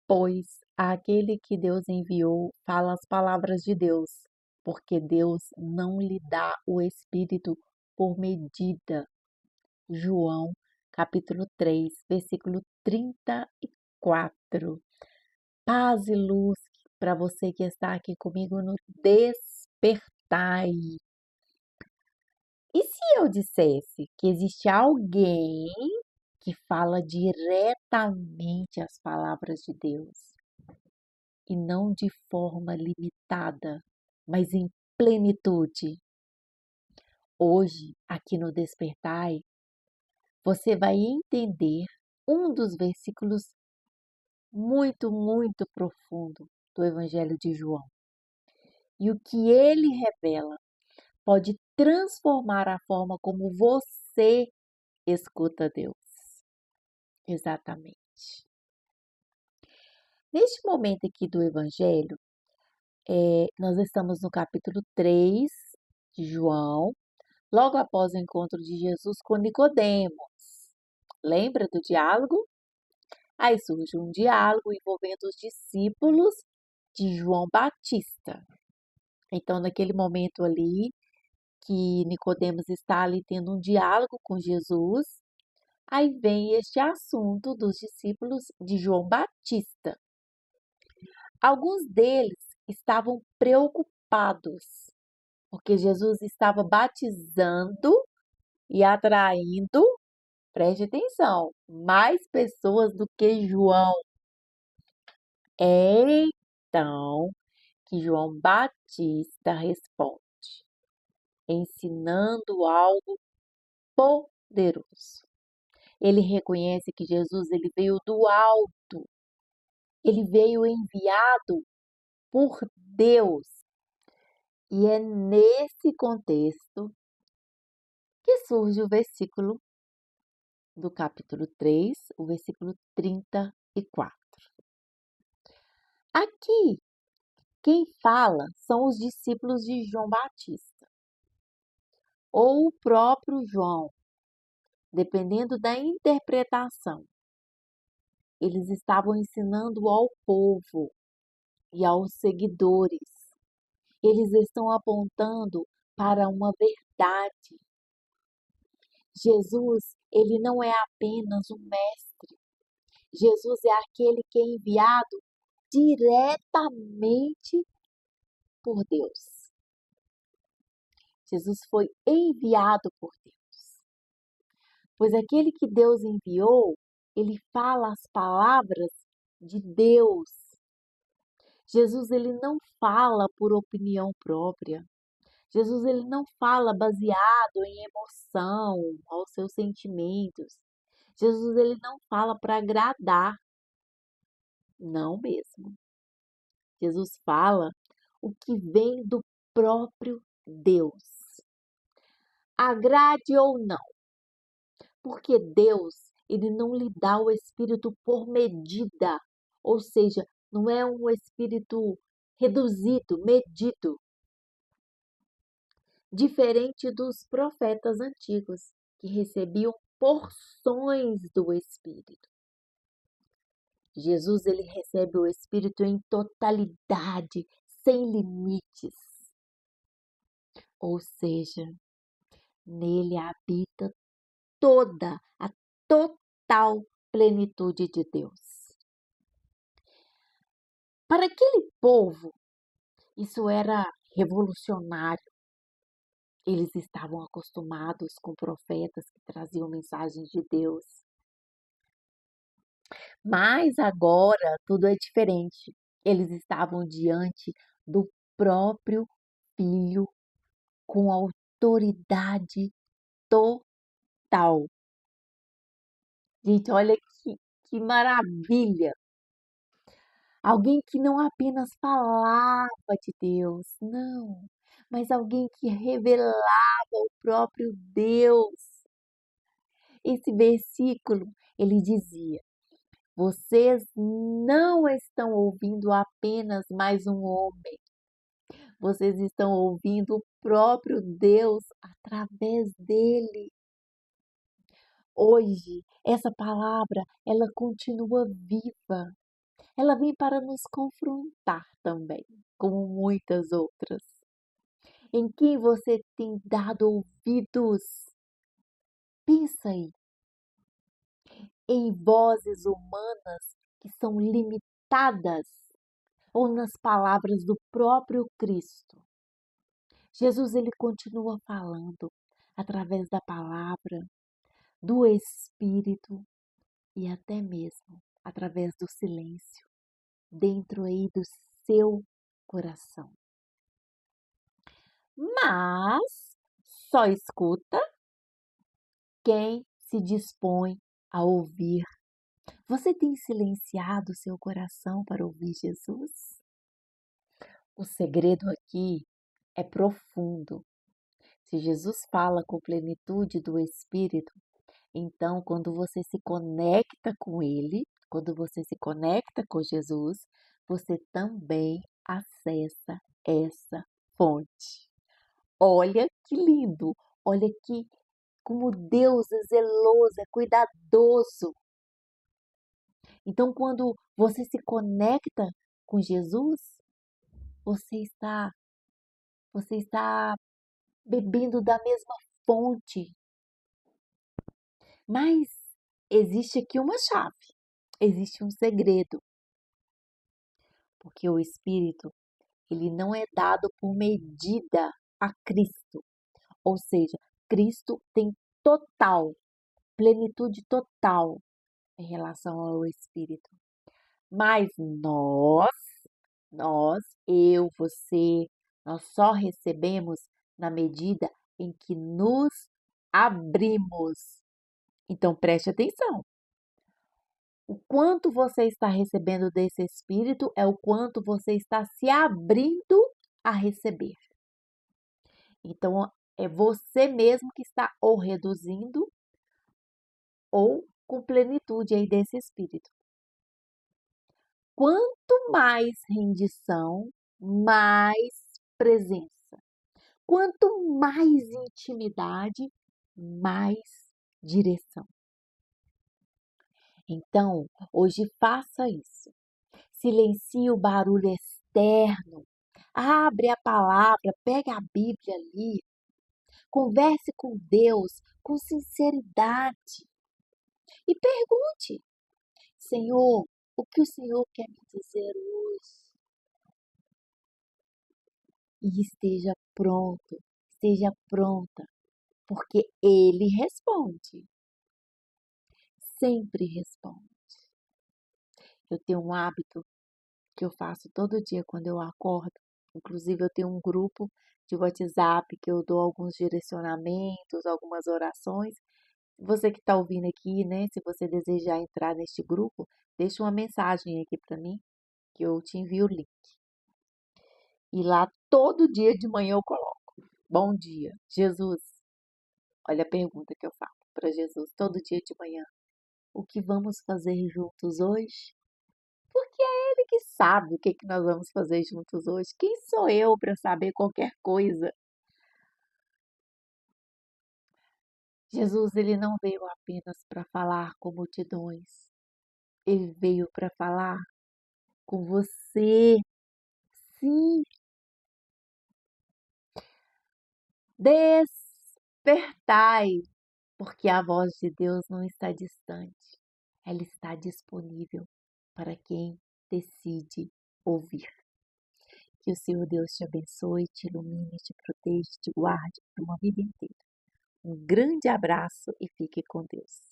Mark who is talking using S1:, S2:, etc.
S1: Pois aquele que Deus enviou fala as palavras de Deus, porque Deus não lhe dá o Espírito por medida. João, capítulo 3, versículo 34. Paz e luz para você que está aqui comigo no Despertai. E se eu dissesse que existe alguém que fala diretamente as palavras de Deus e não de forma limitada, mas em plenitude? Hoje, aqui no Despertai, você vai entender um dos versículos muito profundo do Evangelho de João. E o que ele revela pode transformar a forma como você escuta Deus. Exatamente. Neste momento aqui do Evangelho, nós estamos no capítulo 3 de João, logo após o encontro de Jesus com Nicodemos. Lembra do diálogo? Aí surge um diálogo envolvendo os discípulos de João Batista. Então, naquele momento ali, que Nicodemos está ali tendo um diálogo com Jesus, aí vem este assunto dos discípulos de João Batista. Alguns deles estavam preocupados, porque Jesus estava batizando e atraindo, preste atenção, mais pessoas do que João. É então que João Batista responde, ensinando algo poderoso. Ele reconhece que Jesus ele veio do alto, ele veio enviado por Deus. E é nesse contexto que surge o versículo do capítulo 3, o versículo 34. Aqui, quem fala são os discípulos de João Batista, ou o próprio João, dependendo da interpretação. Eles estavam ensinando ao povo e aos seguidores. Eles estão apontando para uma verdade. Jesus, ele não é apenas um mestre. Jesus é aquele que é enviado diretamente por Deus. Jesus foi enviado por Deus. Pois aquele que Deus enviou, ele fala as palavras de Deus. Jesus ele não fala por opinião própria. Jesus ele não fala baseado em emoção, aos seus sentimentos. Jesus ele não fala para agradar, não mesmo. Jesus fala o que vem do próprio Deus. Agrade ou não, porque Deus ele não lhe dá o Espírito por medida, ou seja, não é um Espírito reduzido, medido. Diferente dos profetas antigos, que recebiam porções do Espírito. Jesus ele recebe o Espírito em totalidade, sem limites. Ou seja, nele habita toda a total plenitude de Deus. Para aquele povo, isso era revolucionário. Eles estavam acostumados com profetas que traziam mensagens de Deus. Mas agora tudo é diferente. Eles estavam diante do próprio Filho com autoridade total. Gente, olha que maravilha! Alguém que não apenas falava de Deus, não, mas alguém que revelava o próprio Deus. Esse versículo, ele dizia: vocês não estão ouvindo apenas mais um homem, vocês estão ouvindo o próprio Deus através dele. Hoje, essa palavra, ela continua viva. ela vem para nos confrontar também, como muitas outras. Em quem você tem dado ouvidos? Pensa aí, em vozes humanas que são limitadas ou nas palavras do próprio Cristo. Jesus ele continua falando através da palavra, do Espírito e até mesmo através do silêncio dentro aí do seu coração. Mas só escuta quem se dispõe a ouvir. Você tem silenciado o seu coração para ouvir Jesus? O segredo aqui é profundo. Se Jesus fala com plenitude do Espírito, então quando você se conecta com Ele, quando você se conecta com Jesus, você também acessa essa fonte. Olha que lindo! Olha que como Deus é zeloso, é cuidadoso. Então, quando você se conecta com Jesus, você está, você está bebendo da mesma fonte. Mas existe aqui uma chave, existe um segredo, porque o Espírito, ele não é dado por medida a Cristo. Ou seja, Cristo tem total, plenitude total em relação ao Espírito. Mas eu, você, nós só recebemos na medida em que nos abrimos. Então preste atenção. O quanto você está recebendo desse Espírito é o quanto você está se abrindo a receber. Então é você mesmo que está ou reduzindo ou com plenitude aí desse Espírito. Quanto mais rendição, mais presença. Quanto mais intimidade, mais direção. Então, hoje faça isso. Silencie o barulho externo. Abre a palavra, pega a Bíblia ali. Converse com Deus com sinceridade. E pergunte: Senhor, o que o Senhor quer me dizer hoje? E esteja pronta, porque Ele responde, sempre responde. Eu tenho um hábito que eu faço todo dia quando eu acordo, inclusive eu tenho um grupo de WhatsApp que eu dou alguns direcionamentos, algumas orações. Você que está ouvindo aqui, né, se você desejar entrar neste grupo, deixa uma mensagem aqui para mim, que eu te envio o link. E lá todo dia de manhã eu coloco: Bom dia, Jesus. Olha a pergunta que eu faço para Jesus todo dia de manhã: O que vamos fazer juntos hoje? Porque é Ele que sabe o que nós vamos fazer juntos hoje. Quem sou eu para saber qualquer coisa? Jesus, ele não veio apenas para falar com multidões. Ele veio para falar com você. Sim, despertai, porque a voz de Deus não está distante. Ela está disponível para quem decide ouvir. Que o Senhor Deus te abençoe, te ilumine, te proteja, te guarde por uma vida inteira. Um grande abraço e fique com Deus.